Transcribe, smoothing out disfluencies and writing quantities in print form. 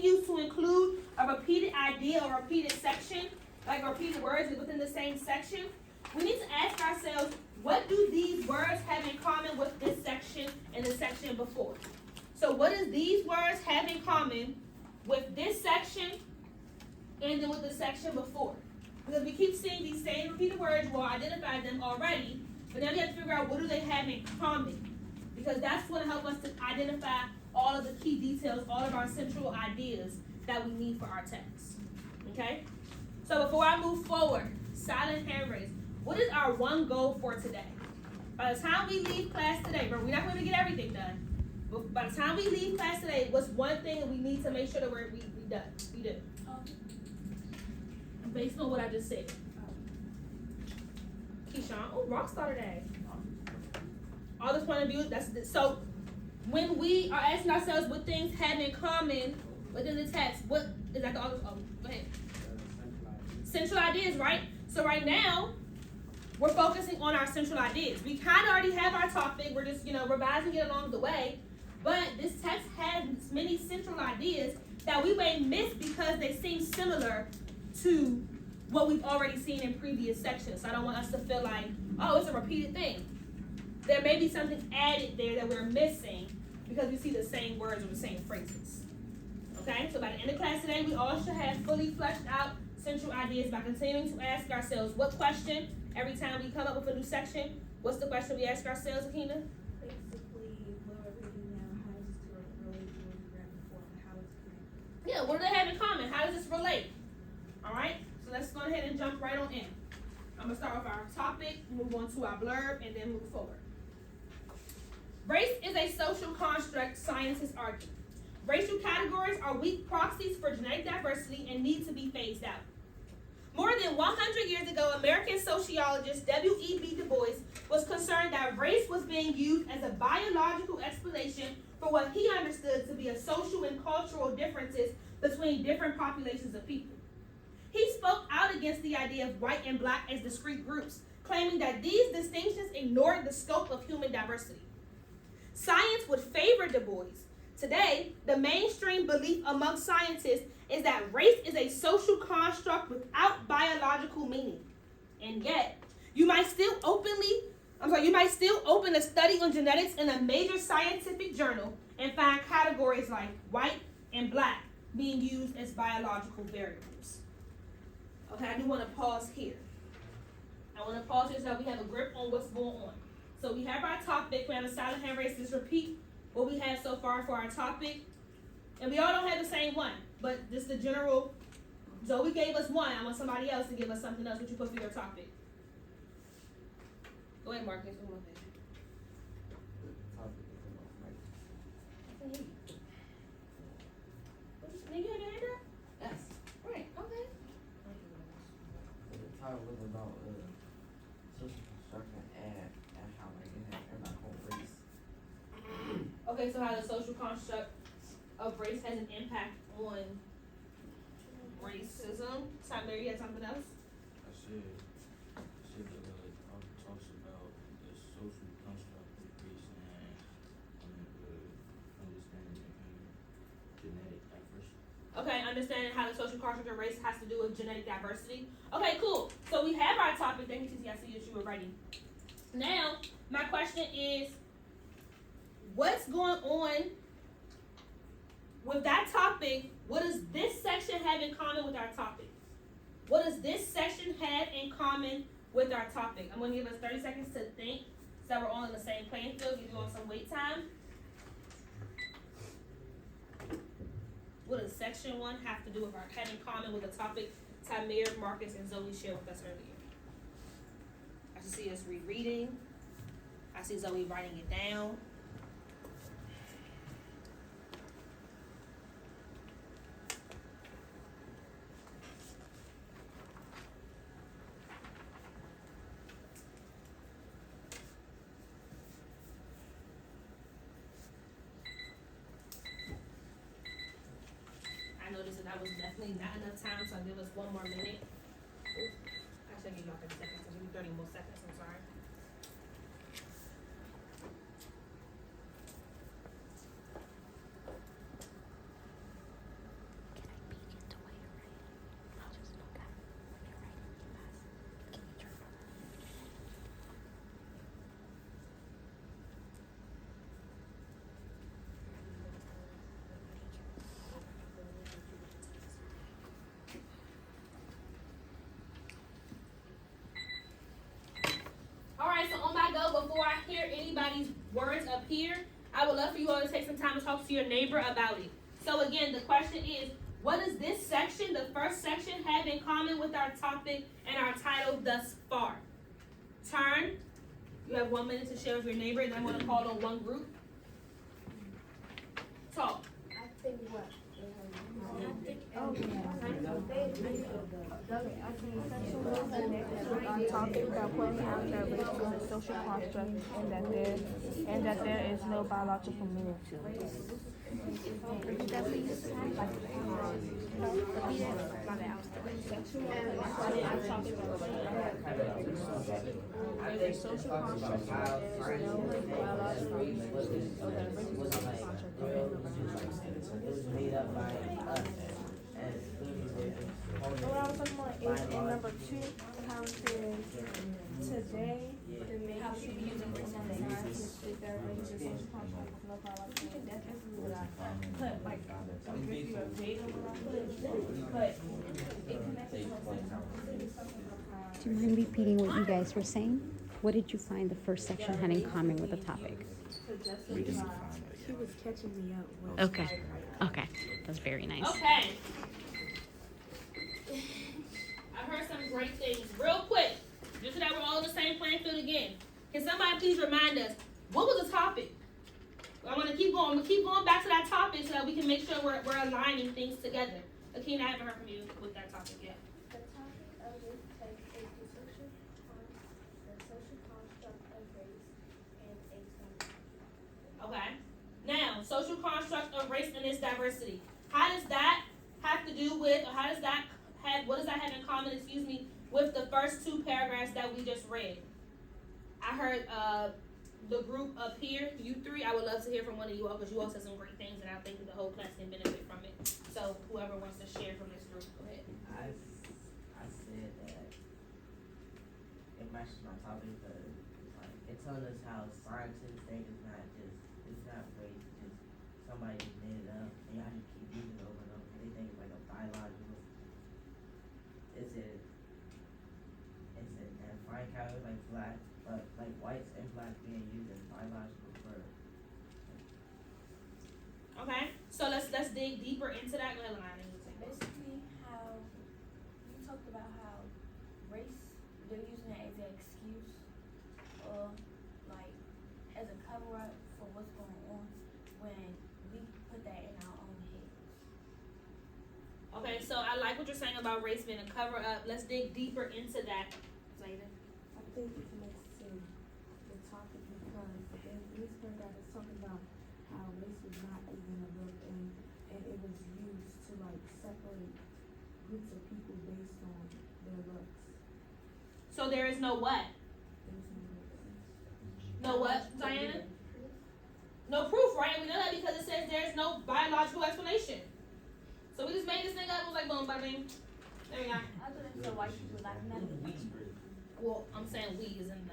used to include a repeated idea or repeated section, like repeated words within the same section, we need to ask ourselves, what do these words have in common with this section and the section before? So what does these words have in common with this section and then with the section before? Because we keep seeing these same repeated words, we'll identify them already, but now we have to figure out what do they have in common. Because that's going to help us to identify all of the key details, all of our central ideas that we need for our text. Okay? So before I move forward, silent hand raise. What is our one goal for today? By the time we leave class today, but we're not going to get everything done. But by the time we leave class today, what's one thing that we need to make sure that we done? We do. Based on what I just said. Keyshawn, oh, Rockstar today. All this point of view, so when we are asking ourselves what things have in common within the text, what is that? Go ahead. Central ideas, right? So right now, we're focusing on our central ideas. We kind of already have our topic. We're just, revising it along the way. But this text has many central ideas that we may miss because they seem similar to what we've already seen in previous sections. So I don't want us to feel like, oh, it's a repeated thing. There may be something added there that we're missing because we see the same words or the same phrases. Okay, so by the end of class today, we all should have fully fleshed out central ideas by continuing to ask ourselves what question every time we come up with a new section. What's the question we ask ourselves, Akina? Basically, what we're reading now, how does this relate to what we read before, and how is it connected? Yeah, what do they have in common? How does this relate? All right, so let's go ahead and jump right on in. I'm going to start with our topic, move on to our blurb, and then move forward. Race is a social construct, scientists argue. Racial categories are weak proxies for genetic diversity and need to be phased out. More than 100 years ago, American sociologist W.E.B. Du Bois was concerned that race was being used as a biological explanation for what he understood to be a social and cultural differences between different populations of people. He spoke out against the idea of white and black as discrete groups, claiming that these distinctions ignored the scope of human diversity. Science would favor Du Bois. Today, the mainstream belief among scientists is that race is a social construct without biological meaning. And yet, you might still open a study on genetics in a major scientific journal and find categories like white and black being used as biological variables. Okay, I do want to pause here. I want to pause here so that we have a grip on what's going on. So we have our topic. We have a silent hand raise. Just repeat what we have so far for our topic. And we all don't have the same one, but just the general. Zoe gave us one. I want somebody else to give us something else. What you put for your topic? Go ahead, Marcus. One more thing. Did you have your hand up? Yes. Right. Okay. The title was about social construction and how like it had about whole race. Okay, so how the social construct of race has an impact on racism. Tyler, you had something else? I said talks about the social construct of race and understanding genetic diversity. Okay, understanding how the social construct of race has to do with genetic diversity. Okay, cool. So we have our topic. Thank you, TC. I see that you were writing. Now, my question is, what's going on with that topic? What does this section have in common with our topic? What does this section have in common with our topic? I'm going to give us 30 seconds to think so that we're all in the same playing field, give you all some wait time. What does section 1 have to do with our have in common with the topic Tamir, Marcus, and Zoe shared with us earlier? I see us rereading. I see Zoe writing it down. I noticed that was definitely not enough time, so I'll give us one more minute. Actually, I'll give y'all 30 seconds. I'll give you 30 more seconds. I'm sorry. everybody's words up here, I would love for you all to take some time to talk to your neighbor about it. So again, the question is, what does this section, the first section, have in common with our topic and our title thus far? Turn. You have 1 minute to share with your neighbor, and I'm going to call on one group. Talk. I think what? Topic that points out that race is a social construct and that there is no biological meaning to it. Repeat that, please. There's a social construct and there is no biological meaning to it. So that race is a social construct and there is no biological meaning to it. It was made up by us as So what I was talking about is in number 2, how it says today, how should be using race on the science is that race is a social construct with no biological meaning. That's basically what I put, like, I'll give you a date on what I put, but it connects to what I'm Do you mind repeating what you guys were saying? What did you find the first section had in common with the topic? She was catching me up with. Okay. Okay. That's very nice. Okay. I heard some great things. Real quick, just so that we're all on the same playing field again. Can somebody please remind us, what was the topic? I'm gonna keep going. I'm gonna keep going back to that topic so that we can make sure we're aligning things together. Akina, I haven't heard from you with that topic yet. The topic of this text is the social construct of race and its diversity. Okay. Now, social construct of race and its diversity. How does that have to do with, or how does that have, what does that have in common, with the first 2 paragraphs that we just read? I heard the group up here, you 3, I would love to hear from one of you all because you all said some great things and I think that the whole class can benefit from it. So whoever wants to share from this group, go ahead. I said that it matches my topic because like, it tells us how scientists think it's not race, it's just somebody just made it up and y'all just keep using it over and over. They think it's like a biological. It said and fine colors like black, but like whites and blacks being used as biological for. Okay, so let's dig deeper into that. Go ahead, Lonnie. Basically, how you talked about how race, they're using it as an excuse or like as a cover up for what's going on when we put that in our own heads. Okay, so I like what you're saying about race being a cover up. Let's dig deeper into that. Zayden. I think it connects to the topic because in this paragraph it's talking about how race was not even a real thing and it was used to like separate groups of people based on their looks. So there is no what? There's no real No what, Diana? No proof, right? We know that because it says there's no biological explanation. So we just made this thing up. It was like boom, bada bing. There we go. Other than so white people laughing at it. Well, I'm saying we is in